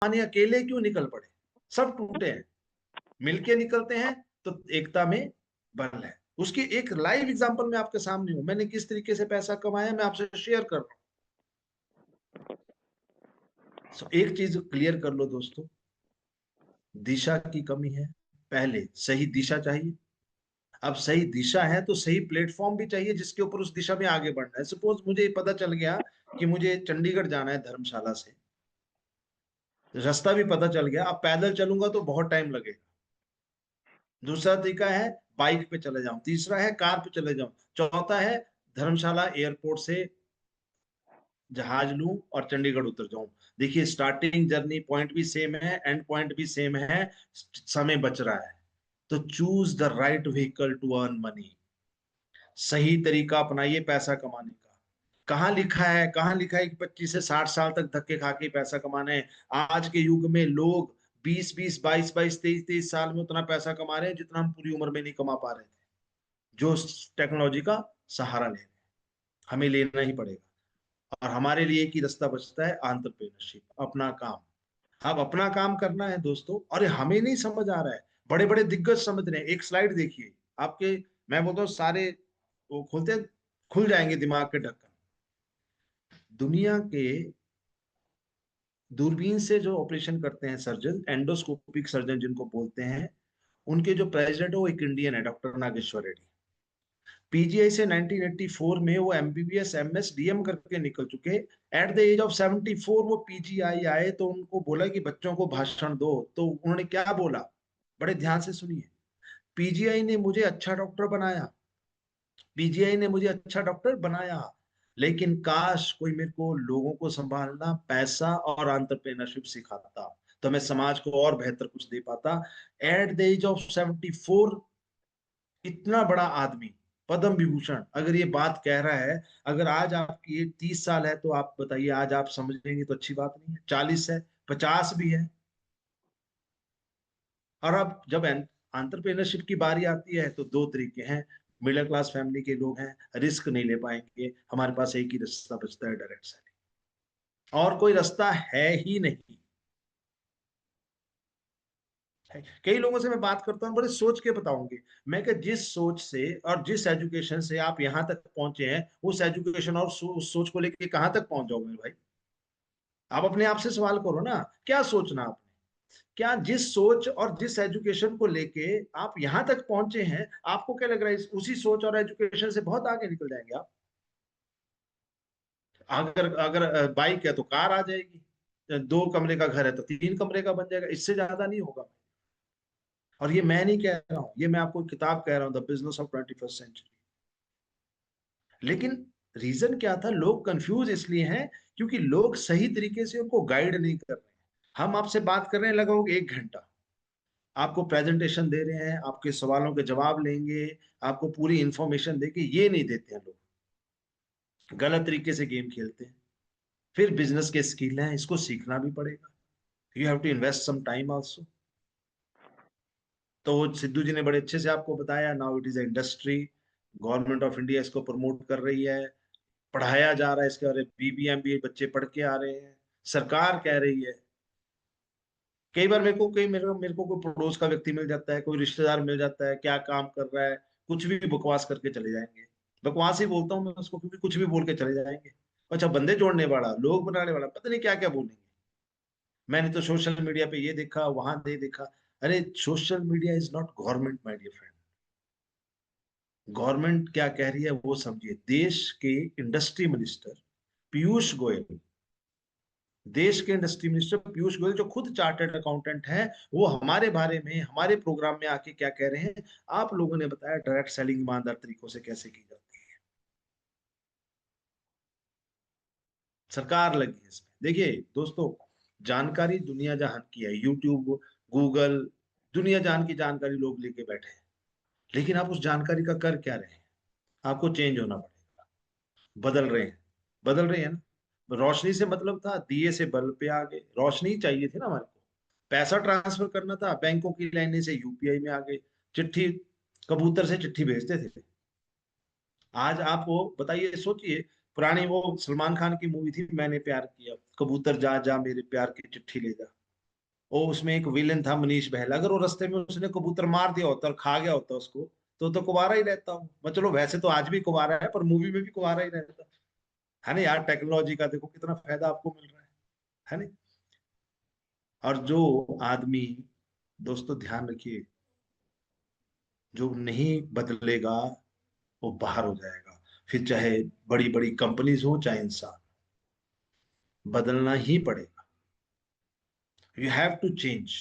कमाने अकेले क्यों निकल पड़े? सब टूटे हैं, मिलके निकलते हैं तो एकता में बल है। उसकी एक लाइव एग्जांपल मैं आपके सामने हूं, मैंने किस तरीके से पैसा कमाया मैं आपसे शेयर कर रहा हूं। एक चीज क्लियर कर लो दोस्तों, दिशा की कमी है। पहले सही दिशा चाहिए, अब सही दिशा है तो सही प्लेटफॉर्म भी चाहिए जिसके ऊपर उस दिशा में आगे बढ़ना है। सपोज मुझे पता चल गया कि मुझे चंडीगढ़ जाना है धर्मशाला से, रास्ता भी पता चल गया, अब पैदल चलूंगा तो बहुत टाइम लगेगा। दूसरा तरीका है बाइक पे चले जाऊं, तीसरा है कार पे चले जाऊं, चौथा है धर्मशाला एयरपोर्ट से जहाज लूं और चंडीगढ़ उतर जाऊं। देखिए स्टार्टिंग जर्नी पॉइंट भी सेम है, एंड पॉइंट भी सेम है, समय बच रहा है। तो choose the right vehicle to earn money. सही तरीका अपनाइए पैसा कमाने का। कहाँ लिखा है कि 25 से 60 साल तक धक्के खा के पैसा कमाना है? आज के युग में लोग 20-20, 22-22, 23-23 साल में उतना पैसा कमा रहे हैं जितना हम पूरी उम्र में नहीं कमा पा रहे थे, जो टेक्नोलॉजी का सहारा ले रहे हैं। हमें लेना ही पड़ेगा, और हमारे लिए एक ही रास्ता बचता है, एंटरप्रेन्योरशिप, अपना काम। अब अपना काम करना है दोस्तों, और हमें नहीं समझ आ रहा है, बड़े बड़े दिग्गज समझ रहे हैं। एक स्लाइड देखिए आपके, मैं बोलता हूँ सारे वो खोलते खुल जाएंगे दिमाग के ढक्कन। दुनिया के दूरबीन से जो ऑपरेशन करते हैं सर्जन, एंडोस्कोपिक सर्जन जिनको बोलते हैं, उनके जो प्रेसिडेंट है वो एक इंडियन है, डॉक्टर नागेश्वर रेड्डी। पीजीआई से 1984 में वो एमबीबीएस एमएस डीएम करके निकल चुके। एट द एज ऑफ 74 वो पीजीआई आए, तो उनको बोला कि बच्चों को भाषण दो, तो उन्होंने क्या बोला, बड़े ध्यान से सुनिए। पीजीआई ने मुझे अच्छा डॉक्टर बनाया, पीजीआई ने मुझे अच्छा डॉक्टर बनाया, लेकिन काश कोई मेरे को लोगों को संभालना, पैसा और एंटरप्रेन्योरशिप सिखाता, तो मैं समाज को और बेहतर कुछ दे पाता। एट द एज ऑफ 74 इतना बड़ा आदमी, पद्म विभूषण, अगर ये बात कह रहा है, अगर आज आपकी ये 30 साल है तो आप बताइए आज आप समझेंगे तो अच्छी बात नहीं है, 40 है, 50 भी है। और अब जब एंटरप्रेन्योरशिप की बारी आती है तो दो तरीके हैं, मिडिल क्लास फैमिली के लोग हैं, रिस्क नहीं ले पाएंगे, हमारे पास एक ही रास्ता बचता है, डायरेक्ट सेलिंग, और कोई रास्ता है ही नहीं। कई लोगों से मैं बात करता हूँ, बड़े सोच के बताऊंगे, मैं कि जिस सोच से और जिस एजुकेशन से आप यहाँ तक पहुंचे हैं, उस एजुकेशन और उस सोच को लेके कहाँ तक पहुंच जाओगे भाई? आप अपने आप से सवाल करो ना, क्या सोचना आपने? क्या जिस सोच और जिस एजुकेशन को लेके आप यहाँ तक पहुंचे हैं, आपको क्या लग रहा है उसी सोच और एजुकेशन से बहुत आगे निकल जाएंगे आप? अगर अगर बाइक है तो कार आ जाएगी, 2 कमरे का घर है तो 3 कमरे का बन जाएगा, इससे ज्यादा नहीं होगा। और ये मैं नहीं कह रहा हूं, ये मैं आपको किताब कह रहा हूं, the business of 21st century. लेकिन रीजन क्या था, लोग कंफ्यूज इसलिए हैं क्योंकि लोग सही तरीके से उनको गाइड नहीं कर रहे हैं। हम आपसे बात कर रहे हैं लगभग 1 घंटा, आपको प्रेजेंटेशन दे रहे हैं, आपके सवालों के जवाब लेंगे, आपको पूरी इंफॉर्मेशन देके, ये नहीं देते हैं लोग, गलत तरीके से गेम खेलते हैं। फिर बिजनेस के स्किल हैं, इसको सीखना भी पड़ेगा, you have to invest some time also. तो सिद्धू जी ने बड़े अच्छे से आपको बताया, now it is industry, government of India इसको प्रमोट कर रही है, पढ़ाया जा रहा है इसके बारे में, बीबीएमबी बच्चे पढ़ के आ रहे हैं, सरकार कह रही है। कई बार मेरे को कोई पड़ोस का व्यक्ति मिल जाता है, कोई रिश्तेदार मिल जाता है, क्या काम कर रहा है, कुछ भी बकवास करके चले जाएंगे। बकवास ही बोलता हूँ मैं उसको, क्योंकि कुछ भी बोल के चले जाएंगे। अच्छा, बंदे जोड़ने वाला, लोग बनाने वाला, पता नहीं क्या क्या बोलेंगे। मैंने तो सोशल मीडिया पे ये देखा, वहां दे देखा। अरे social media is not government my dear friend. Government क्या कह रही है वो समझिए। देश के इंडस्ट्री मिनिस्टर पीयूष गोयल, देश के इंडस्ट्री मिनिस्टर पीयूष गोयल, जो खुद चार्टर्ड अकाउंटेंट हैं, वो हमारे बारे में, हमारे प्रोग्राम में आके क्या कह रहे हैं, आप लोगों ने बताया डायरेक्ट सेलिंग ईमानदार तरीकों से कैसे की जाती है। सरकार लगी है इसमें। देखिए दोस्तों, जानकारी दुनिया जहान की है, यूट्यूब, गूगल, दुनिया जान की जानकारी लोग लेके बैठे हैं, लेकिन आप उस जानकारी का कर क्या रहे हैं? आपको चेंज होना पड़ेगा। बदल रहे हैं, बदल रहे हैं ना। रोशनी से मतलब था, दिए से बल्ब पे आ गए, रोशनी चाहिए थी ना हमारे को। पैसा ट्रांसफर करना था, बैंकों की लाइनें से यूपीआई में आ गए। चिट्ठी, कबूतर से चिट्ठी भेजते थे। आज आप वो बताइए, सोचिए, पुरानी वो सलमान खान की मूवी थी मैंने प्यार किया, कबूतर जा जा मेरे प्यार की चिट्ठी ले जा। वो उसमें एक विलेन था मनीष बहल, अगर वो रास्ते में उसने कबूतर मार दिया होता और खा गया होता उसको, तो कुंवारा ही रहता हूँ मैं। चलो वैसे तो आज भी कुंवारा है, पर मूवी में भी कुंवारा ही रहता है ना यार। टेक्नोलॉजी का देखो कितना फायदा आपको मिल रहा है ना। और जो आदमी, दोस्तों ध्यान रखिए, जो नहीं बदलेगा वो बाहर हो जाएगा। फिर चाहे बड़ी बड़ी कंपनीज हो चाहे इंसान, बदलना ही पड़ेगा। You have to change,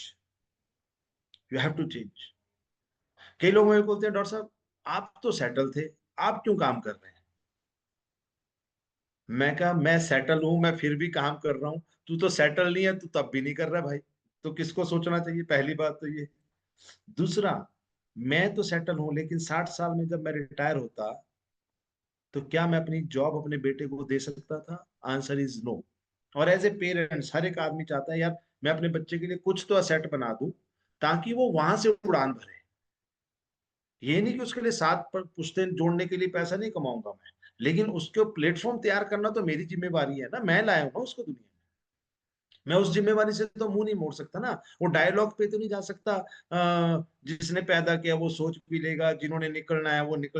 you have to change. कई लोग मुझे बोलते हैं डॉक्टर साहब आप तो सेटल थे, आप क्यों काम कर रहे हैं? मैं कहा मैं सेटल हूं, मैं फिर भी काम कर रहा हूं। तू तो सेटल नहीं है, तू तब भी नहीं कर रहा भाई। तो किसको सोचना चाहिए? पहली बात तो ये। दूसरा, मैं तो सेटल हूं, लेकिन 60 साल में जब मैं रिटायर होता तो क्या मैं अपनी जॉब अपने बेटे को दे सकता था? Answer is no. और एज ए पेरेंट्स हर एक आदमी चाहता है यार मैं अपने बच्चे के लिए कुछ तो असेट बना दूं, ताकि वो वहां से उड़ान भरे। ये नहीं कि उसके लिए सात पर पुश्ते जोड़ने के लिए पैसा नहीं कमाऊंगा मैं, लेकिन उसको प्लेटफॉर्म तैयार करना तो मेरी जिम्मेवारी है ना। मैं लाया हूं ना उसको दुनिया में। मैं उस जिम्मेवारी से तो मुंह नहीं मोड़ सकता ना। वो डायलॉग पे तो नहीं जा सकता जिसने पैदा किया वो सोच भी लेगा, जिन्होंने निकलना है वो निकल